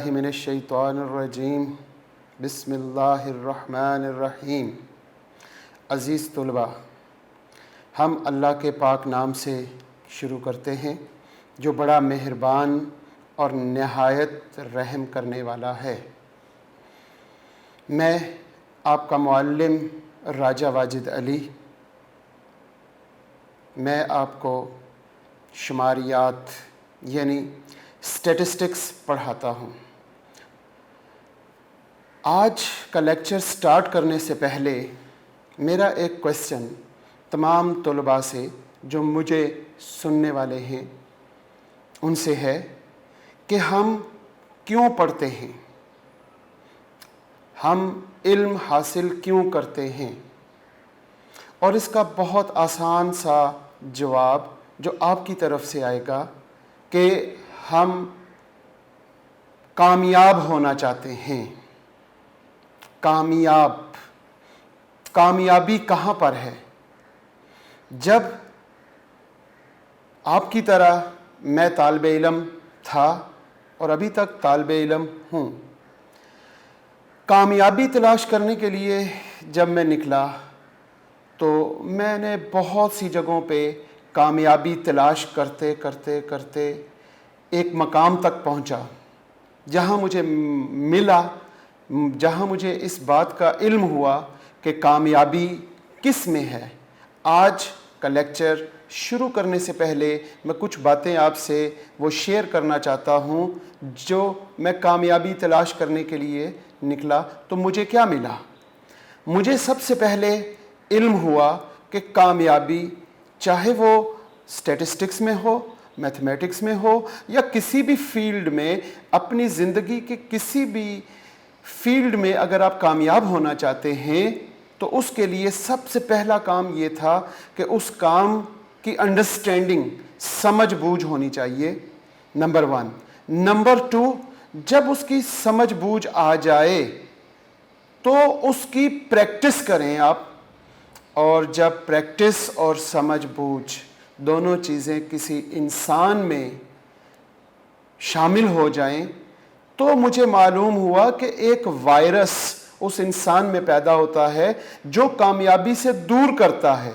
बिस्मिल्लाहि मिनश्शैतानिर्रजीम बिस्मिल्लाहिर्रहमानिर्रहीम। अज़ीज़ तुलबा, हम अल्लाह के पाक नाम से शुरू करते हैं जो बड़ा मेहरबान और नहायत रहम करने वाला है। मैं आपका मुअल्लिम राजा वाजिद अली, मैं आपको शुमारियात यानी स्टैटिस्टिक्स पढ़ाता हूँ। आज का लेक्चर स्टार्ट करने से पहले मेरा एक क्वेश्चन तमाम तलबा से जो मुझे सुनने वाले हैं उनसे है कि हम क्यों पढ़ते हैं, हम इल्म हासिल क्यों करते हैं। और इसका बहुत आसान सा जवाब जो आपकी तरफ से आएगा कि हम कामयाब होना चाहते हैं। कामयाबी कहाँ पर है? जब आपकी तरह मैं तालिबे इल्म था और अभी तक तालिबे इल्म हूँ, कामयाबी तलाश करने के लिए जब मैं निकला तो मैंने बहुत सी जगहों पे कामयाबी तलाश करते करते करते एक मकाम तक पहुंचा जहां मुझे मिला, जहां मुझे इस बात का इल्म हुआ कि कामयाबी किस में है। आज का लेक्चर शुरू करने से पहले मैं कुछ बातें आपसे वो शेयर करना चाहता हूं। जो मैं कामयाबी तलाश करने के लिए निकला तो मुझे क्या मिला? मुझे सबसे पहले इल्म हुआ कि कामयाबी चाहे वो स्टैटिस्टिक्स में हो, मैथमेटिक्स में हो या किसी भी फील्ड में, अपनी ज़िंदगी के किसी भी फील्ड में अगर आप कामयाब होना चाहते हैं तो उसके लिए सबसे पहला काम ये था कि उस काम की अंडरस्टैंडिंग, समझ बूझ होनी चाहिए, नंबर 1। नंबर 2, जब उसकी समझ बूझ आ जाए तो उसकी प्रैक्टिस करें आप। और जब प्रैक्टिस और समझ बूझ दोनों चीज़ें किसी इंसान में शामिल हो जाएं तो मुझे मालूम हुआ कि एक वायरस उस इंसान में पैदा होता है जो कामयाबी से दूर करता है।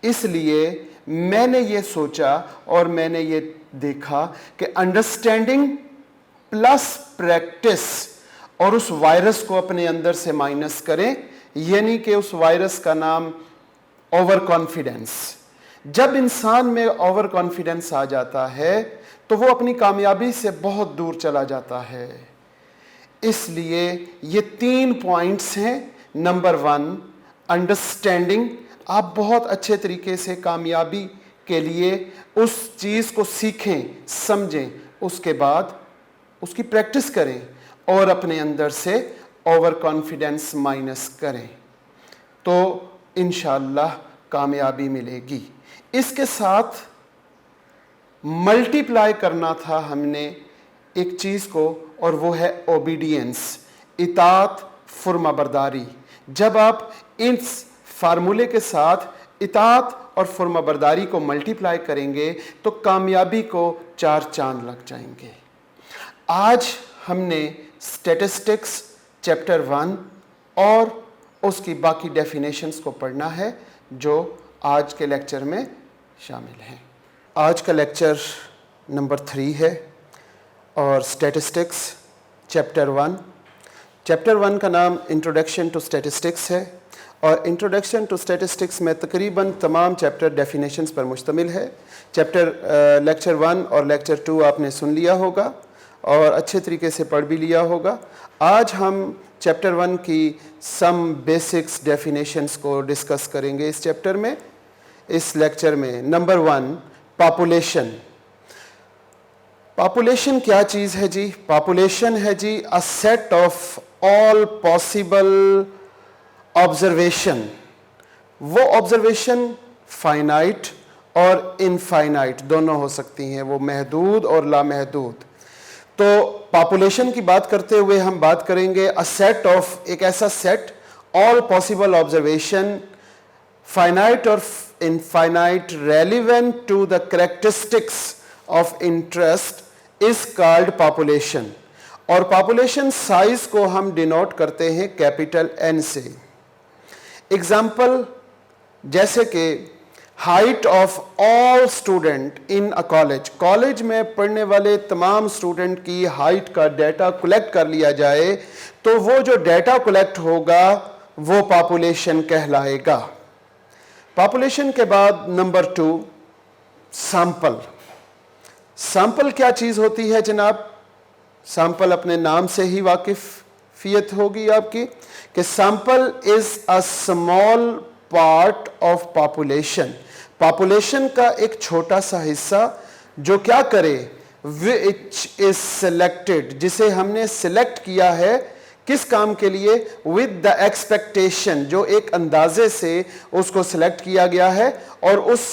इसलिए मैंने ये सोचा और मैंने ये देखा कि अंडरस्टैंडिंग प्लस प्रैक्टिस और उस वायरस को अपने अंदर से माइनस करें, यानी कि उस वायरस का नाम ओवर कॉन्फिडेंस। जब इंसान में ओवर कॉन्फिडेंस आ जाता है तो वो अपनी कामयाबी से बहुत दूर चला जाता है। इसलिए ये 3 पॉइंट्स हैं। Number 1, understanding. आप बहुत अच्छे तरीके से कामयाबी के लिए उस चीज़ को सीखें, समझें, उसके बाद उसकी प्रैक्टिस करें और अपने अंदर से ओवर कॉन्फिडेंस माइनस करें तो इंशाअल्लाह कामयाबी मिलेगी। इसके साथ मल्टीप्लाई करना था हमने एक चीज़ को, और वो है ओबीडियंस, इताअत, फुर्माबरदारी। जब आप इस फार्मूले के साथ इताअत और फुर्माबरदारी को मल्टीप्लाई करेंगे तो कामयाबी को 4 चांद लग जाएंगे। आज हमने स्टैटिस्टिक्स चैप्टर 1 और उसकी बाकी डेफिनेशंस को पढ़ना है जो आज के लेक्चर में शामिल हैं। आज का लेक्चर नंबर 3 है और स्टैटिस्टिक्स चैप्टर 1। चैप्टर 1 का नाम इंट्रोडक्शन टू स्टैटिस्टिक्स है और इंट्रोडक्शन टू स्टैटिस्टिक्स में तकरीबन तमाम चैप्टर डेफिनेशंस पर मुश्तमिल है। लेक्चर 1 और लेक्चर 2 आपने सुन लिया होगा और अच्छे तरीके से पढ़ भी लिया होगा। आज हम चैप्टर 1 की सम बेसिक्स डेफिनेशंस को डिस्कस करेंगे इस चैप्टर में, इस लेक्चर में। Number 1, population. पॉपुलेशन क्या चीज़ है जी? पॉपुलेशन है जी a set of all possible observation. वो ऑब्जर्वेशन फाइनाइट और इनफाइनाइट दोनों हो सकती हैं, वो महदूद और लामहदूद। तो पॉपुलेशन की बात करते हुए हम बात करेंगे अ सेट ऑफ, एक ऐसा set, all possible observation, finite और infinite, relevant to the characteristics of interest is called population. और पॉपुलेशन साइज को हम डिनोट करते हैं कैपिटल N से। एग्जाम्पल जैसे कि height of all student in a college, college में पढ़ने वाले तमाम स्टूडेंट की हाइट का डाटा कलेक्ट कर लिया जाए तो वो जो डाटा कलेक्ट होगा वो पॉपुलेशन कहलाएगा। पॉपुलेशन के बाद नंबर 2 सैंपल। सैंपल क्या चीज होती है जनाब? सैंपल अपने नाम से ही वाकिफियत होगी आपकी कि sample is a small part of population, population का एक छोटा सा हिस्सा जो क्या करे, विच इज सिलेक्टेड, जिसे हमने सिलेक्ट किया है किस काम के लिए, विद द एक्सपेक्टेशन, जो एक अंदाजे से उसको सिलेक्ट किया गया है और उस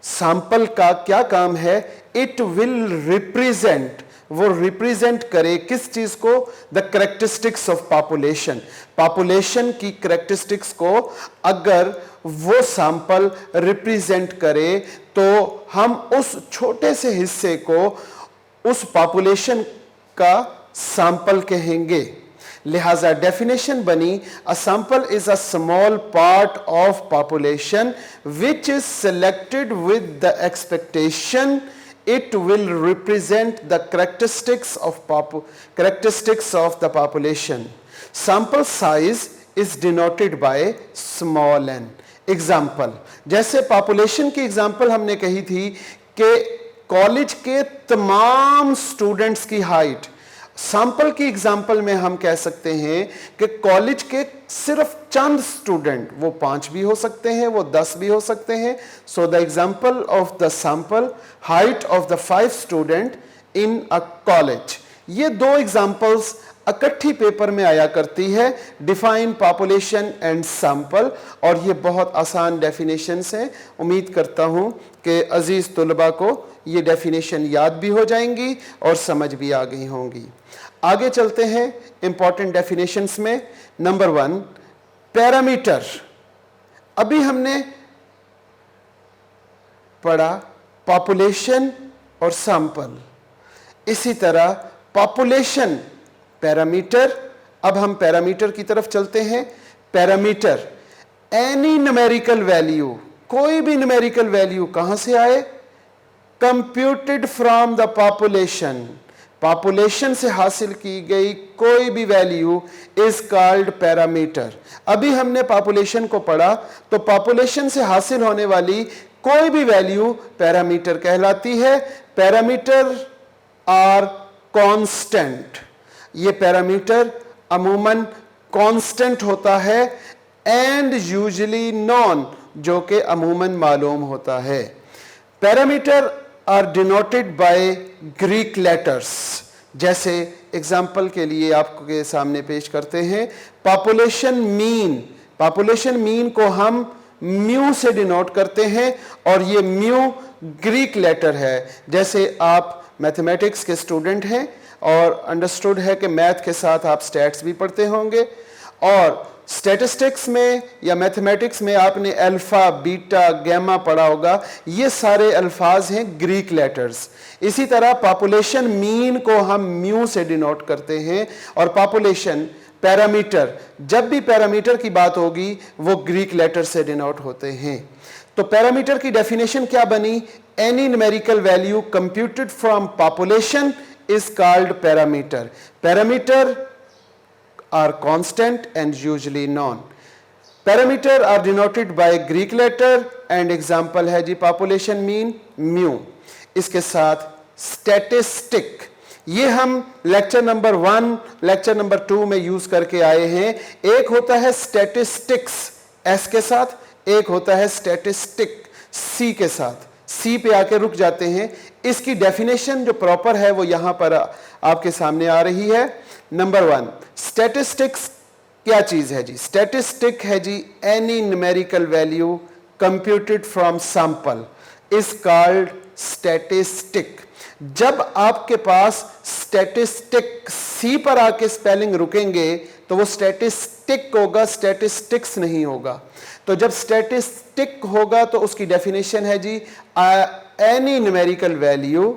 सैंपल का क्या काम है, इट विल रिप्रेजेंट, वो रिप्रेजेंट करे किस चीज को, the characteristics of population, population की करेक्टरिस्टिक्स को अगर वो सैंपल रिप्रेजेंट करे तो हम उस छोटे से हिस्से को उस पॉपुलेशन का सैंपल कहेंगे। लिहाजा डेफिनेशन बनी, a sample is a small part of population which is selected with the expectation it will represent the characteristics of the population. Sample size is denoted by small n. Example, जैसे population की example हमने कही थी कि college के तमाम students की height, sample की एग्जाम्पल में हम कह सकते हैं कि कॉलेज के सिर्फ चंद स्टूडेंट, वो 5 भी हो सकते हैं, वो 10 भी हो सकते हैं। So the example of the sample, height of the 5 student in a college. ये 2 एग्जाम्पल्स इकट्ठी पेपर में आया करती है, डिफाइन पॉपुलेशन एंड सैंपल, और ये बहुत आसान डेफिनेशंस हैं। उम्मीद करता हूँ कि अजीज तुलबा को ये डेफिनेशन याद भी हो जाएंगी और समझ भी आ गई होंगी। आगे चलते हैं इंपॉर्टेंट डेफिनेशंस में। Number 1 parameter. अभी हमने पढ़ा पॉपुलेशन और सैंपल, इसी तरह पॉपुलेशन पैरामीटर। अब हम पैरामीटर की तरफ चलते हैं। पैरामीटर एनी न्यूमेरिकल वैल्यू, कोई भी न्यूमेरिकल वैल्यू कहां से आए, computed from the population, population से हासिल की गई कोई भी वैल्यू इज कॉल्ड पैरामीटर। अभी हमने पॉपुलेशन को पढ़ा तो पॉपुलेशन से हासिल होने वाली कोई भी वैल्यू पैरामीटर कहलाती है। पैरामीटर आर कांस्टेंट, ये पैरामीटर अमूमन कांस्टेंट होता है, एंड यूजुअली नॉन, जो कि अमूमन मालूम होता है। Parameter are denoted by Greek letters. जैसे एग्जाम्पल के लिए आपके सामने पेश करते हैं पॉपुलेशन मीन। पॉपुलेशन मीन को हम म्यू से डिनोट करते हैं और ये म्यू ग्रीक लेटर है। जैसे आप मैथमेटिक्स के स्टूडेंट हैं और अंडरस्टूड है कि मैथ के साथ आप स्टैट्स भी पढ़ते होंगे, और स्टैटिस्टिक्स में या मैथमेटिक्स में आपने अल्फा, बीटा, गैमा पढ़ा होगा। ये सारे अल्फाज हैं ग्रीक लेटर्स। इसी तरह पॉपुलेशन मीन को हम म्यू से डिनोट करते हैं, और पॉपुलेशन पैरामीटर, जब भी पैरामीटर की बात होगी वो ग्रीक लेटर से डिनोट होते हैं। तो पैरामीटर की डेफिनेशन क्या बनी, any numerical value computed from population is called parameter. Parameter are constant and usually known. Parameter are denoted by Greek letter and example है जी population mean mu। इसके साथ statistic, ये हम लेक्चर नंबर 1, लेक्चर नंबर 2 में use करके आए हैं। एक होता है statistics S के साथ, एक होता है statistic C के साथ। C पे आके रुक जाते हैं। इसकी डेफिनेशन जो प्रॉपर है वो यहां पर आपके सामने आ रही है। नंबर 1 स्टैटिस्टिक्स क्या चीज है जी, स्टैटिस्टिक है जी any numerical value computed from sample is called statistic. जब आपके पास स्टैटिस्टिक सी पर आके स्पेलिंग रुकेंगे तो वो स्टैटिस्टिक होगा, स्टैटिस्टिक्स नहीं होगा। तो जब स्टैटिस्टिक होगा तो उसकी डेफिनेशन है जी any numerical value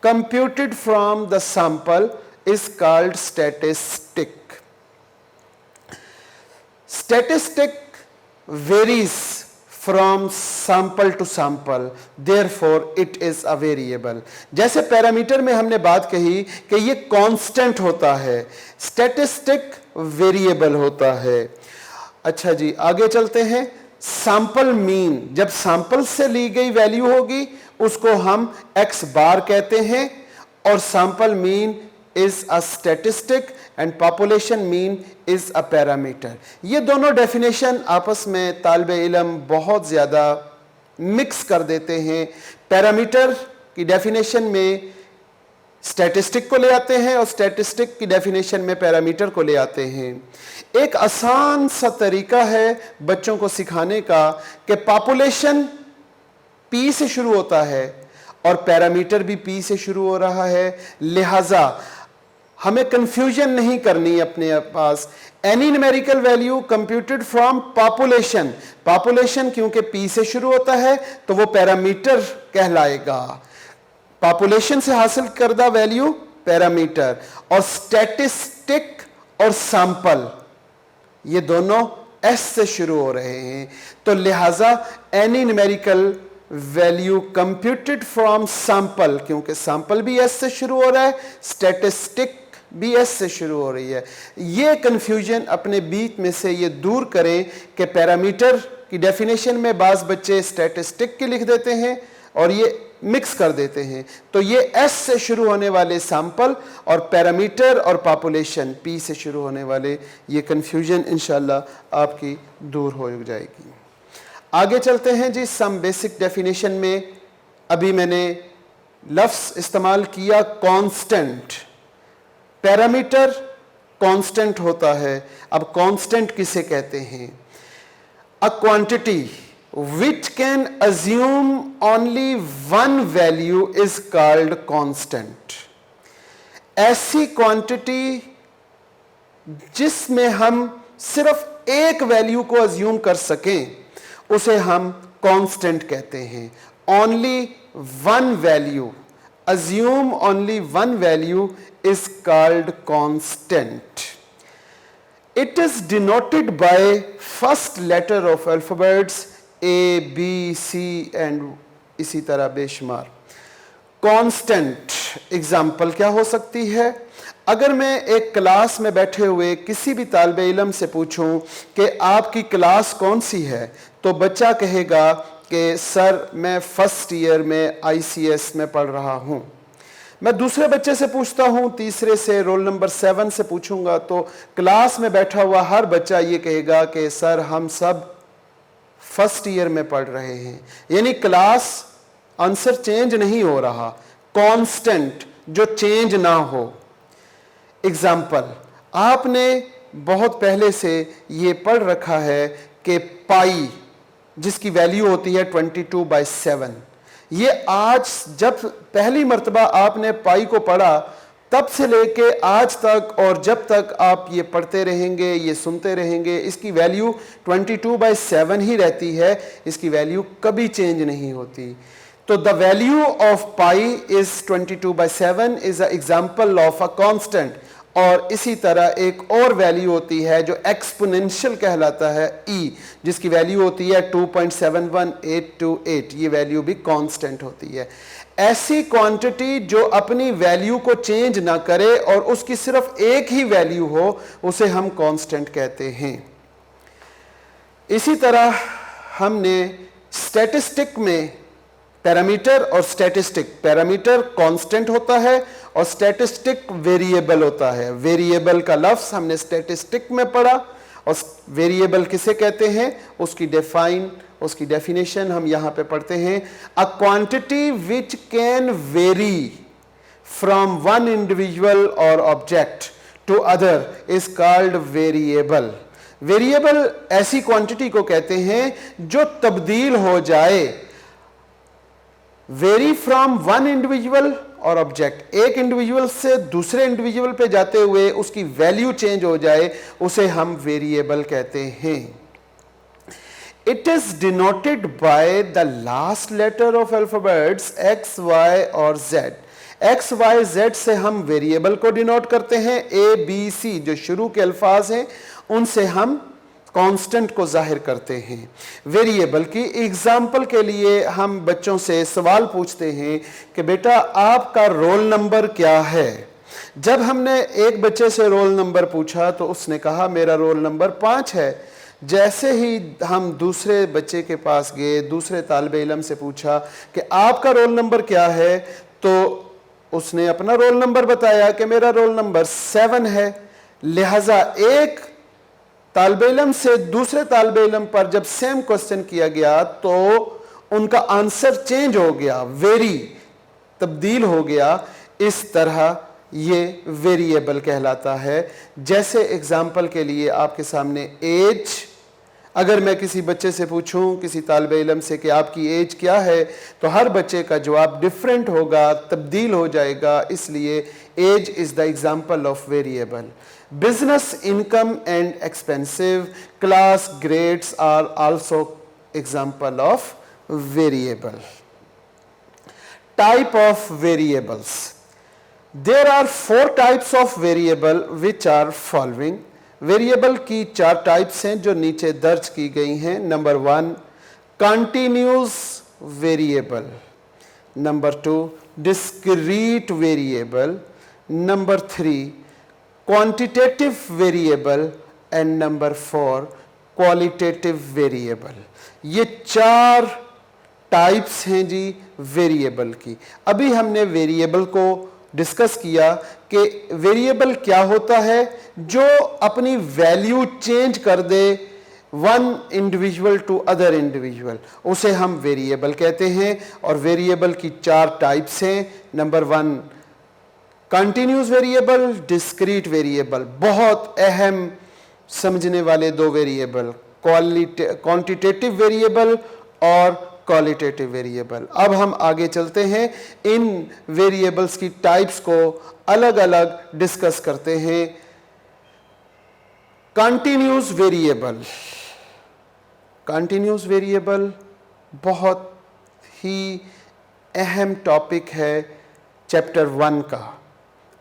computed from the sample is called statistic. Statistic varies from sample to sample, therefore it is a variable. जैसे पैरामीटर में हमने बात कही कि ये कांस्टेंट होता है, स्टैटिस्टिक वेरिएबल होता है। अच्छा जी, आगे चलते हैं। सैंपल मीन, जब सैंपल से ली गई वैल्यू होगी उसको हम x बार कहते हैं, और sample mean is a statistic and population mean is a parameter. ये दोनों डेफिनेशन आपस में तालिबे इल्म बहुत ज़्यादा मिक्स कर देते हैं। पैरामीटर की डेफिनेशन में स्टैटिस्टिक को ले आते हैं और स्टैटिस्टिक की डेफिनेशन में पैरामीटर को ले आते हैं। एक आसान सा तरीका है बच्चों को सिखाने का कि पॉपुलेशन P से शुरू होता है और पैरामीटर भी P से शुरू हो रहा है, लिहाजा हमें कंफ्यूजन नहीं करनी अपने पास। Any numerical value computed from population, population क्योंकि P से शुरू होता है तो वो पैरामीटर कहलाएगा। पॉपुलेशन से हासिल करदा वैल्यू पैरामीटर, और स्टैटिस्टिक और सैंपल ये दोनों S से शुरू हो रहे हैं, तो लिहाजा any numerical value computed from sample, क्योंकि सैंपल भी S से शुरू हो रहा है, स्टैटिस्टिक भी S से शुरू हो रही है। ये कंफ्यूजन अपने बीच में से ये दूर करें कि पैरामीटर की डेफिनेशन में बाज़ बच्चे स्टैटिस्टिक की लिख देते हैं और ये मिक्स कर देते हैं। तो ये S से शुरू होने वाले सैंपल और पैरामीटर और पॉपुलेशन P से शुरू होने वाले, ये कंफ्यूजन इंशाल्लाह आपकी दूर हो जाएगी। आगे चलते हैं जी। सम बेसिक डेफिनेशन में अभी मैंने लफ्ज़ इस्तेमाल किया कांस्टेंट। पैरामीटर कांस्टेंट होता है। अब कांस्टेंट किसे कहते हैं? A quantity which can assume only one value is called constant. ऐसी क्वांटिटी जिसमें हम सिर्फ एक वैल्यू को अज्यूम कर सकें उसे हम कांस्टेंट कहते हैं। only one value, assume only one value is called constant. It is denoted by first letter of alphabets A, B, C and इसी तरह बेशुमार। कांस्टेंट एग्जाम्पल क्या हो सकती है? अगर मैं एक क्लास में बैठे हुए किसी भी तालिबे इल्म से पूछूं कि आपकी क्लास कौन सी है, तो बच्चा कहेगा कि सर मैं फर्स्ट ईयर में ICS में पढ़ रहा हूं। मैं दूसरे बच्चे से पूछता हूं, तीसरे से, रोल नंबर 7 से पूछूंगा, तो क्लास में बैठा हुआ हर बच्चा ये कहेगा कि सर हम सब फर्स्ट ईयर में पढ़ रहे हैं। यानी क्लास आंसर चेंज नहीं हो रहा, कांस्टेंट जो चेंज ना हो। एग्जाम्पल, आपने बहुत पहले से ये पढ़ रखा है कि पाई जिसकी वैल्यू होती है 22/7, ये आज जब पहली मर्तबा आपने पाई को पढ़ा तब से लेके आज तक और जब तक आप ये पढ़ते रहेंगे, ये सुनते रहेंगे, इसकी वैल्यू 22/7 ही रहती है, इसकी वैल्यू कभी चेंज नहीं होती। तो the value of pi is 22/7 is a example of a constant. और इसी तरह एक और वैल्यू होती है जो एक्सपोनेंशियल कहलाता है, E, जिसकी वैल्यू होती है 2.71828, ये वैल्यू भी कांस्टेंट होती है। ऐसी क्वांटिटी जो अपनी वैल्यू को चेंज ना करे और उसकी सिर्फ एक ही वैल्यू हो उसे हम कांस्टेंट कहते हैं। इसी तरह हमने स्टैटिस्टिक में पैरामीटर और स्टैटिस्टिक, पैरामीटर कांस्टेंट होता है और स्टैटिस्टिक वेरिएबल होता है। वेरिएबल का लफ्ज हमने स्टैटिस्टिक में पढ़ा और वेरिएबल किसे कहते हैं उसकी डेफिनेशन हम यहां पे पढ़ते हैं। A quantity which can vary from one individual or object to other is called variable. Variable ऐसी क्वांटिटी को कहते हैं जो तब्दील हो जाए, vary from one individual or object, एक इंडिविजुअल से दूसरे इंडिविजुअल पे जाते हुए उसकी वैल्यू चेंज हो जाए, उसे हम वेरिएबल कहते हैं। It is denoted by the last letter of alphabets X, Y और Z। एक्स वाई जेड से हम वेरिएबल को डिनोट करते हैं, ए बी सी जो शुरू के अल्फाज हैं उनसे हम कांस्टेंट को जाहिर करते हैं। वेरिएबल की एग्जाम्पल के लिए हम बच्चों से सवाल पूछते हैं कि बेटा आपका रोल नंबर क्या है। जब हमने एक बच्चे से रोल नंबर पूछा तो उसने कहा मेरा रोल नंबर 5 है। जैसे ही हम दूसरे बच्चे के पास गए, दूसरे तालिब इल्म से पूछा कि आपका रोल नंबर क्या है, तो उसने अपना रोल नंबर बताया कि मेरा रोल नंबर 7 है। लिहाजा एक तालिब इल्म से दूसरे तालिब इल्म पर जब सेम क्वेश्चन किया गया तो उनका आंसर चेंज हो गया, वेरी तब्दील हो गया। इस तरह ये वेरिएबल कहलाता है। जैसे एग्जाम्पल के लिए आपके सामने एज, अगर मैं किसी बच्चे से पूछूं, किसी तालिब इल्म से कि आपकी एज क्या है, तो हर बच्चे का जवाब डिफरेंट होगा, तब्दील हो जाएगा। इसलिए as is the example of variable. Business income and expensive, class, grades are also example of variable. Type of variables, there are 4 types of variable which are following। Variable की 4 टाइप्स हैं जो नीचे दर्ज की गई हैं। Number 1 continuous variable, number 2 discrete variable, number 3 quantitative variable and number 4 qualitative variable. ये 4 types हैं जी वेरिएबल की। अभी हमने वेरिएबल को डिस्कस किया कि वेरिएबल क्या होता है जो अपनी वैल्यू चेंज कर दे one individual to other individual, उसे हम वेरिएबल कहते हैं। और वेरिएबल की 4 टाइप्स हैं। Number 1 continuous variable, discrete variable, बहुत अहम समझने वाले 2 वेरिएबल, क्वांटिटेटिव वेरिएबल और क्वालिटेटिव वेरिएबल। अब हम आगे चलते हैं, इन वेरिएबल्स की टाइप्स को अलग अलग डिस्कस करते हैं। कंटिन्यूस वेरिएबल, कंटिन्यूस वेरिएबल बहुत ही अहम टॉपिक है चैप्टर 1 का,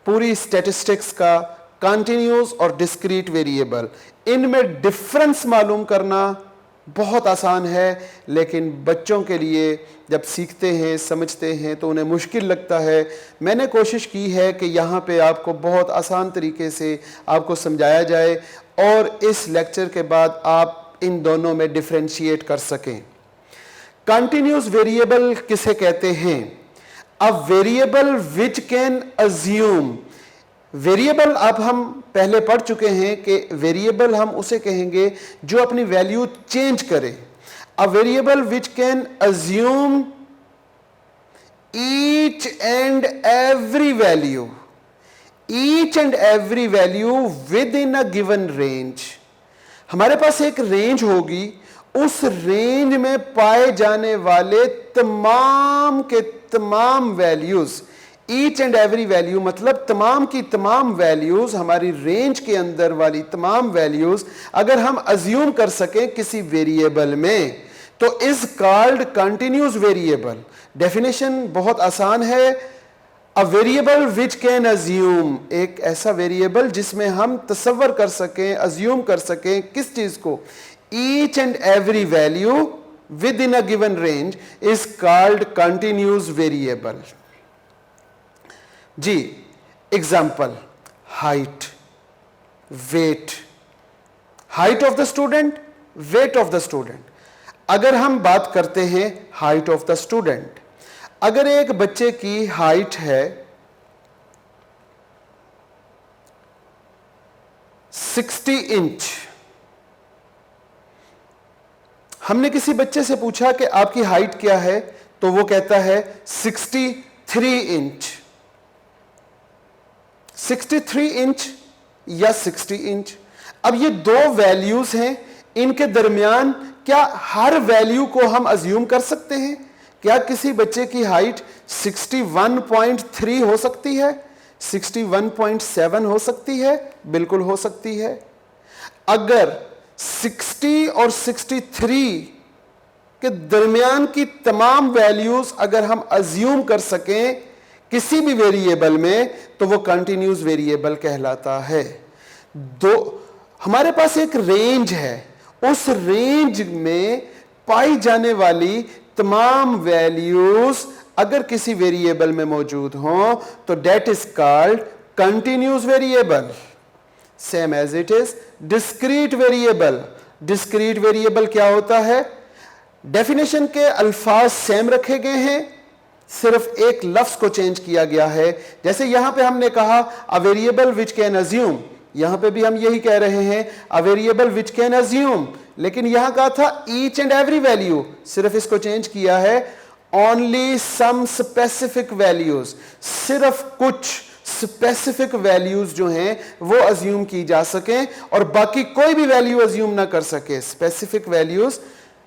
पूरी स्टैटिस्टिक्स का। कंटिन्यूस और डिस्क्रीट वेरिएबल, इनमें डिफरेंस मालूम करना बहुत आसान है, लेकिन बच्चों के लिए जब सीखते हैं, समझते हैं तो उन्हें मुश्किल लगता है। मैंने कोशिश की है कि यहाँ पे आपको बहुत आसान तरीके से आपको समझाया जाए और इस लेक्चर के बाद आप इन दोनों में डिफरेंशिएट कर सकें। कंटिन्यूस वेरिएबल किसे कहते हैं? A variable which can assume, variable अब हम पहले पढ़ चुके हैं कि वेरिएबल हम उसे कहेंगे जो अपनी वैल्यू चेंज करे। A variable which can assume each and every value, each and every value within a given range. हमारे पास एक रेंज होगी, उस रेंज में पाए जाने वाले तमाम के तमाम values, each and every value मतलब तमाम की तमाम वैल्यूज, हमारी रेंज के अंदर वाली तमाम वैल्यूज अगर हम अज्यूम कर सकें किसी वेरिएबल में तो is called continuous variable. Definition बहुत आसान है, a variable which can assume, एक ऐसा वेरिएबल जिसमें हम तसव्वुर कर सकें, अज्यूम कर सकें किस चीज को, each and every value within a given range is called continuous variable. जी example, height, weight, height of the student, weight of the student. अगर हम बात करते हैं हाइट ऑफ द स्टूडेंट, अगर एक बच्चे की हाइट है 60 इंच, हमने किसी बच्चे से पूछा कि आपकी हाइट क्या है, तो वो कहता है 63 इंच। 63 इंच या 60 इंच, अब ये 2 वैल्यूज हैं, इनके दरमियान क्या हर वैल्यू को हम अज्यूम कर सकते हैं? क्या किसी बच्चे की हाइट 61.3 हो सकती है, 61.7 हो सकती है? बिल्कुल हो सकती है। अगर 60 और 63 के दरमियान की तमाम वैल्यूज अगर हम अज्यूम कर सकें किसी भी वेरिएबल में, तो वो कंटिन्यूस वेरिएबल कहलाता है। हमारे पास एक रेंज है, उस रेंज में पाई जाने वाली तमाम वैल्यूज अगर किसी वेरिएबल में मौजूद हो तो that is called continuous variable. Same as it is discrete variable. Discrete variable क्या होता है? डेफिनेशन के अल्फाज सेम रखे गए हैं, सिर्फ एक लफ्ज को चेंज किया गया है। जैसे यहां पे हमने कहा a variable which can assume, यहां पे भी हम यही कह रहे हैं a variable which can assume, लेकिन यहां कहा था ईच एंड एवरी वैल्यू, सिर्फ इसको चेंज किया है ओनली सम स्पेसिफिक वैल्यूज, सिर्फ कुछ स्पेसिफिक वैल्यूज जो हैं वो अज्यूम की जा सकें और बाकी कोई भी वैल्यू अज्यूम ना कर सके। Specific values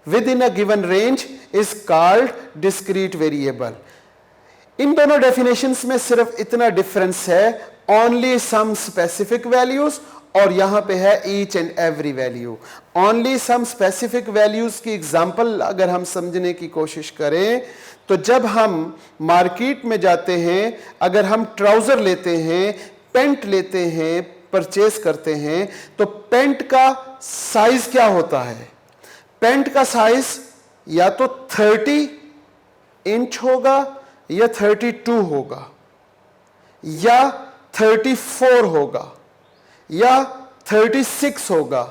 within a given range is called discrete variable. इन दोनों डेफिनेशंस में सिर्फ इतना डिफरेंस है, ओनली सम स्पेसिफिक वैल्यूज और यहां पे है each and every value. Only some specific values की एग्जांपल अगर हम समझने की कोशिश करें तो जब हम मार्केट में जाते हैं, अगर हम ट्राउजर लेते हैं, पेंट लेते हैं, परचेस करते हैं, तो पेंट का साइज क्या होता है? पेंट का साइज या तो 30 इंच होगा या 32 होगा या 34 होगा या 36 होगा।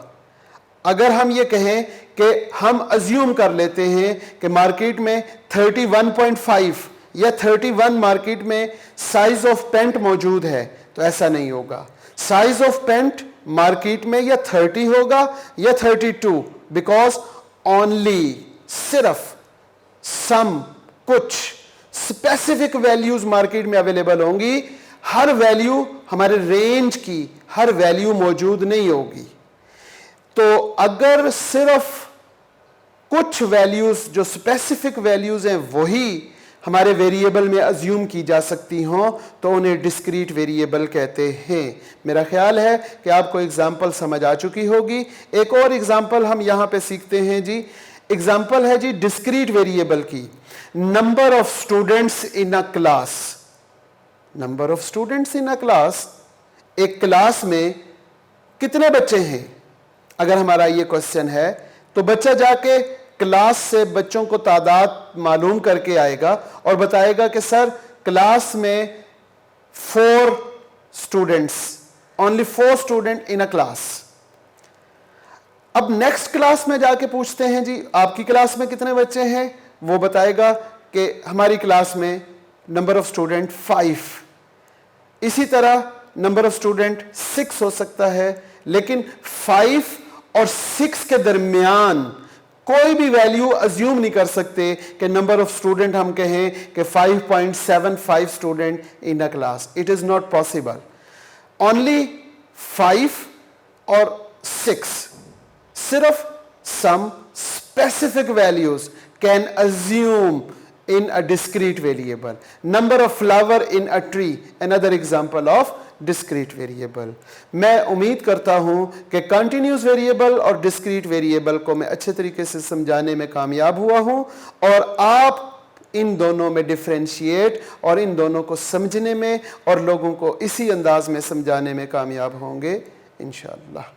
अगर हम ये कहें कि हम अज्यूम कर लेते हैं कि मार्केट में 31.5 या 31 मार्केट में साइज ऑफ पेंट मौजूद है, तो ऐसा नहीं होगा। साइज ऑफ पेंट मार्केट में या 30 होगा या 32, बिकॉज ओनली सिर्फ सम कुछ स्पेसिफिक वैल्यूज मार्केट में अवेलेबल होंगी। हर वैल्यू हमारे रेंज की हर वैल्यू मौजूद नहीं होगी। तो अगर सिर्फ कुछ वैल्यूज जो स्पेसिफिक वैल्यूज हैं वही हमारे वेरिएबल में अज्यूम की जा सकती हों तो उन्हें डिस्क्रीट वेरिएबल कहते हैं। मेरा ख्याल है कि आपको एग्जाम्पल समझ आ चुकी होगी। एक और एग्जाम्पल हम यहां पे सीखते हैं जी। एग्जाम्पल है जी डिस्क्रीट वेरिएबल की, number of students in a class. Number of students in a class, एक क्लास में कितने बच्चे हैं? अगर हमारा ये क्वेश्चन है तो बच्चा जाके क्लास से बच्चों को तादाद मालूम करके आएगा और बताएगा कि सर क्लास में 4 students, only 4 student in a class. अब नेक्स्ट क्लास में जाके पूछते हैं जी आपकी क्लास में कितने बच्चे हैं? वो बताएगा कि हमारी क्लास में नंबर ऑफ स्टूडेंट 5। इसी तरह नंबर ऑफ स्टूडेंट 6 हो सकता है, लेकिन 5 और 6 के दरमियान कोई भी वैल्यू अज्यूम नहीं कर सकते कि नंबर ऑफ स्टूडेंट हम कहें कि 5.75 student in a class. It is not possible. Only 5 और 6, सिर्फ some specific values can assume in a discrete variable. Number of flower in a tree, another example of discrete variable. मैं उम्मीद करता हूं कि continuous variable और discrete variable को मैं अच्छे तरीके से समझाने में कामयाब हुआ हूं और आप इन दोनों में डिफरेंशिएट और इन दोनों को समझने में और लोगों को इसी अंदाज में समझाने में कामयाब होंगे इंशाअल्लाह।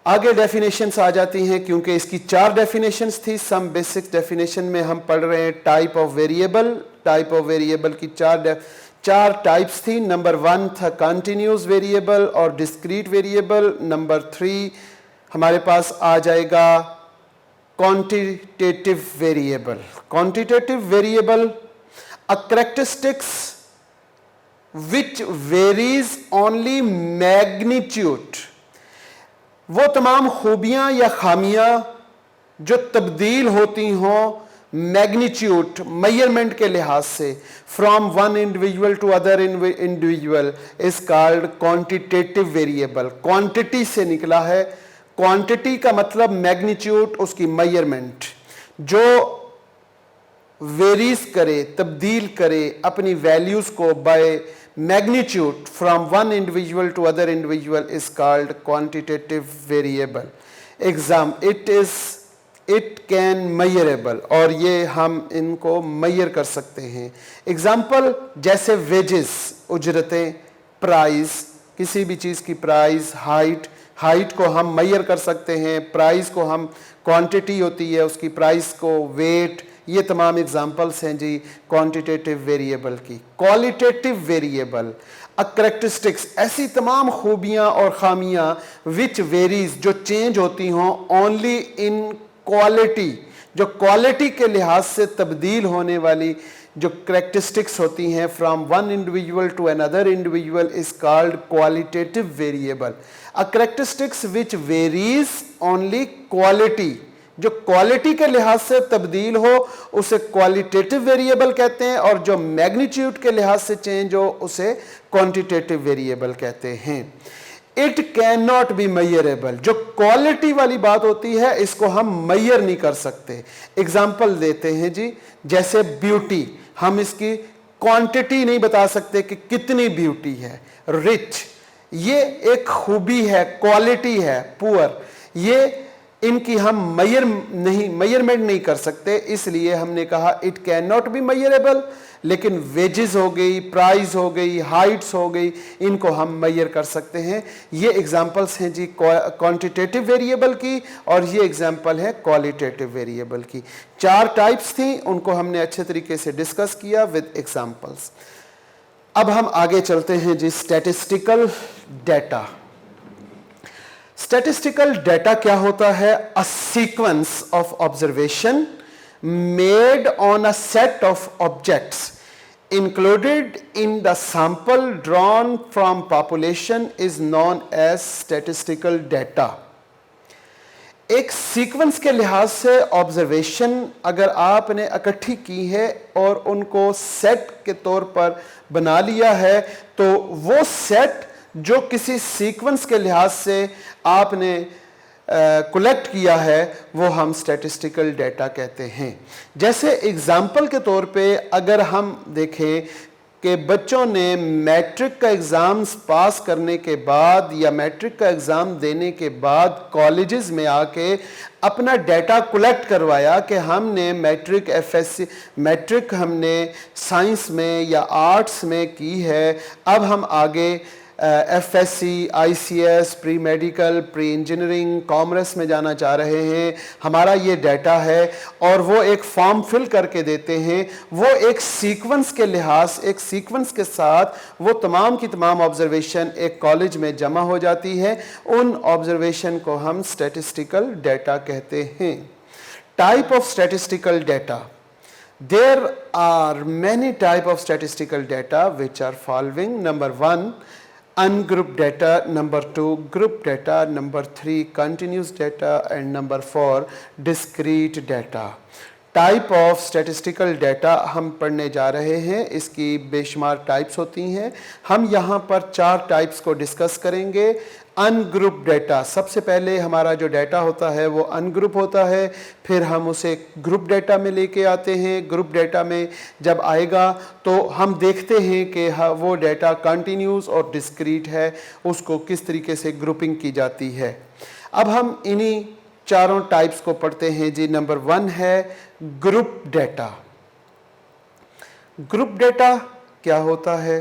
आगे डेफिनेशंस आ जाती हैं, क्योंकि इसकी 4 डेफिनेशंस थी। सम बेसिक डेफिनेशन में हम पढ़ रहे हैं type of variable. Type of variable की 4 टाइप्स थी। नंबर 1 था कंटिन्यूस वेरिएबल और डिस्क्रीट वेरिएबल। नंबर 3 हमारे पास आ जाएगा quantitative variable. Quantitative variable a characteristics which varies only magnitude, वो तमाम खूबियां या खामियां जो तब्दील होती हों मैग्नीट्यूड मेजरमेंट के लिहाज से from one individual to other individual is called quantitative variable. Quantity से निकला है। क्वांटिटी का मतलब मैग्नीट्यूड, उसकी मेजरमेंट जो वेरीज करे, तब्दील करे अपनी वैल्यूज को bye magnitude from one individual to other individual is called quantitative variable. It is it can measurable, और ये हम इनको मेजर कर सकते हैं। एग्जाम्पल जैसे वेजेस, उजरतें, प्राइस, किसी भी चीज़ की प्राइस, हाइट को हम मेजर कर सकते हैं, प्राइस को हम, क्वांटिटी होती है उसकी, प्राइस को वेट, ये तमाम एग्जाम्पल्स हैं जी क्वांटिटेटिव वेरिएबल की। क्वालिटेटिव वेरिएबल, करेक्टरिस्टिक्स, ऐसी तमाम खूबियां और खामियां विच वेरीज, जो चेंज होती हों ओनली इन क्वालिटी, जो क्वालिटी के लिहाज से तब्दील होने वाली जो करेक्टरिस्टिक्स होती हैं from one individual to another individual is called qualitative variable. A characteristics which varies only quality, जो क्वालिटी के लिहाज से तब्दील हो उसे क्वालिटेटिव वेरिएबल कहते हैं, और जो मैग्नीट्यूड के लिहाज से चेंज हो उसे क्वांटिटेटिव वेरिएबल कहते हैं। It can not be measurable, जो क्वालिटी वाली बात होती है इसको हम मेजर नहीं कर सकते। एग्जाम्पल देते हैं जी, जैसे ब्यूटी, हम इसकी क्वांटिटी नहीं बता सकते कि कितनी ब्यूटी है। रिच, ये एक खूबी है, क्वालिटी है। पुअर, ये इनकी हम मेजरमेंट नहीं कर सकते, इसलिए हमने कहा it can not be measurable. लेकिन वेजेस हो गई, प्राइस हो गई, हाइट्स हो गई, इनको हम मेजर कर सकते हैं। ये एग्जांपल्स हैं जी क्वांटिटेटिव वेरिएबल की, और ये एग्जांपल है क्वालिटेटिव वेरिएबल की। 4 टाइप्स थी, उनको हमने अच्छे तरीके से डिस्कस किया विद एग्जांपल्स। अब हम आगे चलते हैं जी स्टैटिस्टिकल डेटा। स्टैटिस्टिकल डेटा क्या होता है? A sequence of observation made on a set of objects included in the sample drawn from population is known as statistical data। एक सीक्वेंस के लिहाज से ऑब्जर्वेशन अगर आपने इकट्ठी की है और उनको सेट के तौर पर बना लिया है, तो वो सेट जो किसी सीक्वेंस के लिहाज से आपने कलेक्ट किया है वो हम स्टैटिस्टिकल डेटा कहते हैं। जैसे एग्जाम्पल के तौर पे अगर हम देखें कि बच्चों ने मैट्रिक का एग्ज़ाम्स पास करने के बाद या मैट्रिक का एग्ज़ाम देने के बाद कॉलेजेस में आके अपना डेटा कलेक्ट करवाया कि हमने मैट्रिक एफएससी मैट्रिक हमने साइंस में या आर्ट्स में की है, अब हम आगे FSc, ICS, pre medical, pre engineering, commerce में जाना चाह रहे हैं, हमारा ये डाटा है, और वो एक फॉर्म फिल करके देते हैं। वो एक सीक्वेंस के लिहाज, एक सीक्वेंस के साथ वो तमाम की तमाम ऑब्जर्वेशन एक कॉलेज में जमा हो जाती है। उन ऑब्जर्वेशन को हम स्टैटिस्टिकल डाटा कहते हैं। Type of statistical data, there are many type of statistical data which are following. Number 1, ungrouped data, number 2, group data, number 3, continuous data, and number 4, discrete data। Type of statistical data हम पढ़ने जा रहे हैं, इसकी बेशुमार types होती हैं। हम यहाँ पर 4 टाइप्स को डिस्कस करेंगे। अनग्रुप डाटा, सबसे पहले हमारा जो डाटा होता है वो अनग्रुप होता है, फिर हम उसे ग्रुप डाटा में लेके आते हैं। ग्रुप डाटा में जब आएगा तो हम देखते हैं कि वो डाटा कंटिन्यूस और डिस्क्रीट है, उसको किस तरीके से ग्रुपिंग की जाती है। अब हम इन्हीं चारों टाइप्स को पढ़ते हैं जी। नंबर 1 है ग्रुप डाटा। ग्रुप डाटा क्या होता है?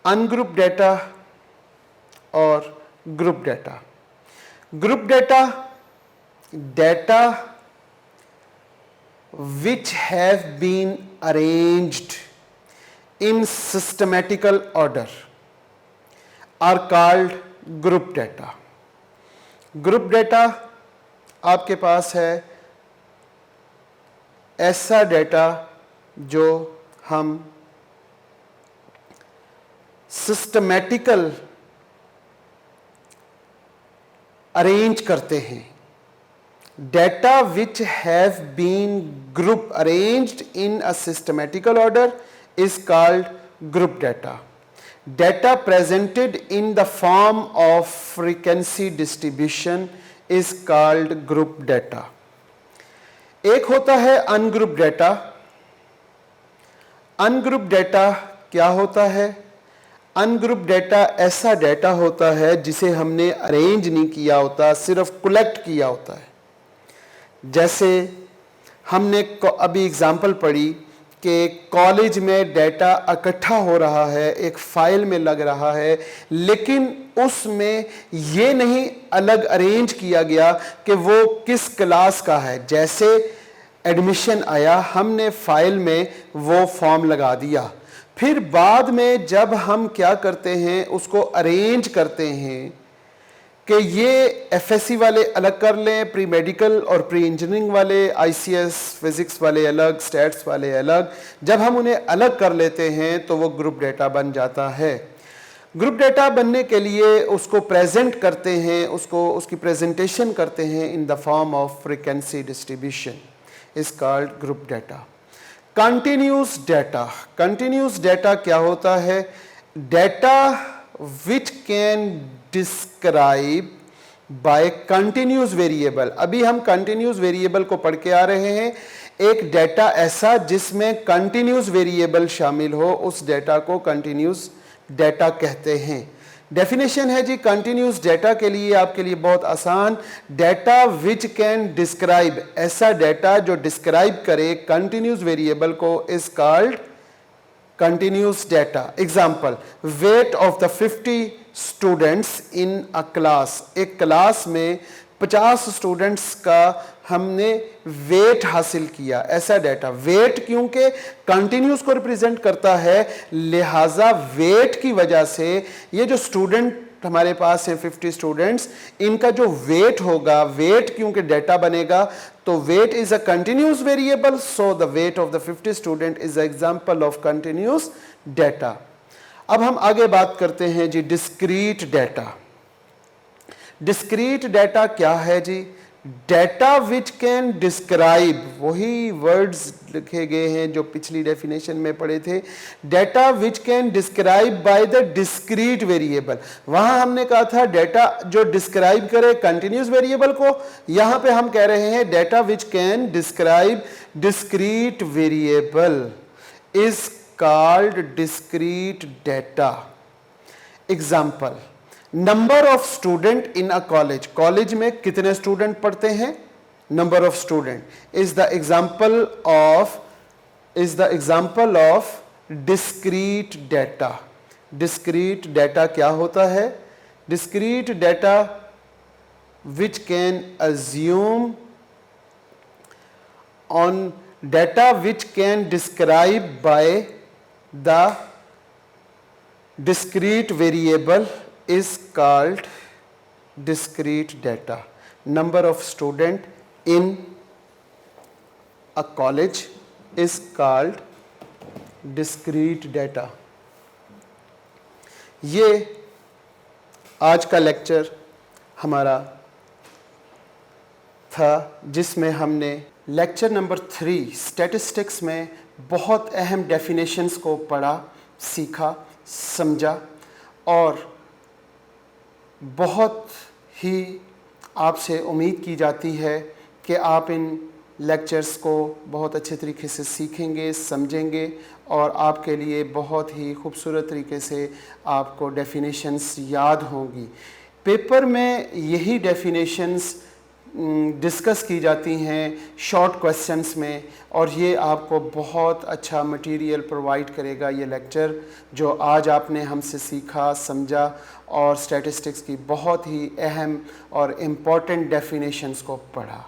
अनग्रुप डाटा और group data. Group data, data which have been arranged in systematical order are called group data। group data आपके पास है ऐसा डाटा जो हम सिस्टमैटिकल अरेंज करते हैं। Data which have been group arranged in a systematical order is called group data। Data presented in the form of frequency distribution is called group data। एक होता है अनग्रुप डाटा। अनग्रुप डेटा क्या होता है? Ungroup data ऐसा data होता है जिसे हमने अरेंज नहीं किया होता, सिर्फ कलेक्ट किया होता है। जैसे हमने अभी एग्जाम्पल पढ़ी कि कॉलेज में डेटा इकट्ठा हो रहा है, एक फाइल में लग रहा है, लेकिन उसमें ये नहीं अलग अरेंज किया गया कि वो किस क्लास का है। जैसे एडमिशन आया, हमने फाइल में वो फॉर्म लगा दिया, फिर बाद में जब हम क्या करते हैं, उसको अरेंज करते हैं कि ये एफएससी वाले अलग कर लें, प्री मेडिकल और प्री इंजीनियरिंग वाले, आईसीएस फिजिक्स वाले अलग, स्टैट्स वाले अलग। जब हम उन्हें अलग कर लेते हैं तो वो ग्रुप डेटा बन जाता है। ग्रुप डेटा बनने के लिए उसको प्रेजेंट करते हैं, उसकी प्रेजेंटेशन करते हैं in the form of frequency distribution, is called group data. Continuous data, continuous data क्या होता है? Data which can describe bye continuous variable. अभी हम कंटिन्यूस वेरिएबल को पढ़ के आ रहे हैं। एक डेटा ऐसा जिसमें कंटिन्यूस वेरिएबल शामिल हो, उस डेटा को कंटिन्यूस डेटा कहते हैं। डेफिनेशन है जी कंटिन्यूस डेटा के लिए आपके लिए बहुत आसान, डेटा विच कैन डिस्क्राइब, ऐसा डेटा जो डिस्क्राइब करे कंटिन्यूस वेरिएबल को, is called continuous data. Example, wait of the 50 students in a class. एक क्लास में 50 स्टूडेंट्स का हमने वेट हासिल किया, ऐसा डेटा। वेट क्योंकि कंटिन्यूस को रिप्रेजेंट करता है, लिहाजा वेट की वजह से ये जो स्टूडेंट हमारे पास है 50 स्टूडेंट्स, इनका जो वेट होगा, वेट क्योंकि डेटा बनेगा, तो weight is a continuous variable, so the weight of the 50 student is a example of continuous data. अब हम आगे बात करते हैं जी डिस्क्रीट डेटा। डिस्क्रीट डेटा क्या है जी? डेटा विच कैन डिस्क्राइब, वही वर्ड्स लिखे गए हैं जो पिछली डेफिनेशन में पढ़े थे। Data which can describe by the discrete variable. वहां हमने कहा था डेटा जो डिस्क्राइब करे कंटिन्यूस वेरिएबल को, यहां पे हम कह रहे हैं data which can describe discrete variable is called discrete data. Example, number of student in a college. College में कितने स्टूडेंट पढ़ते हैं? Number of student is the example of discrete data. Discrete data क्या होता है? Discrete data which can assume on data which can describe by the discrete variable is called discrete data. Number of student in a college is called discrete data. ये आज का lecture हमारा था जिसमें हमने लेक्चर नंबर 3 स्टैटिस्टिक्स में बहुत अहम डेफिनेशंस को पढ़ा, सीखा, समझा और बहुत ही आपसे उम्मीद की जाती है कि आप इन लेक्चर्स को बहुत अच्छे तरीके से सीखेंगे, समझेंगे और आपके लिए बहुत ही खूबसूरत तरीके से आपको डेफिनेशंस याद होंगी। पेपर में यही डेफिनेशंस डिस्कस की जाती हैं शॉर्ट क्वेश्चंस में और ये आपको बहुत अच्छा मटेरियल प्रोवाइड करेगा ये लेक्चर जो आज आपने हमसे सीखा, समझा और स्टैटिस्टिक्स की बहुत ही अहम और इम्पॉर्टेंट डेफिनेशंस को पढ़ा।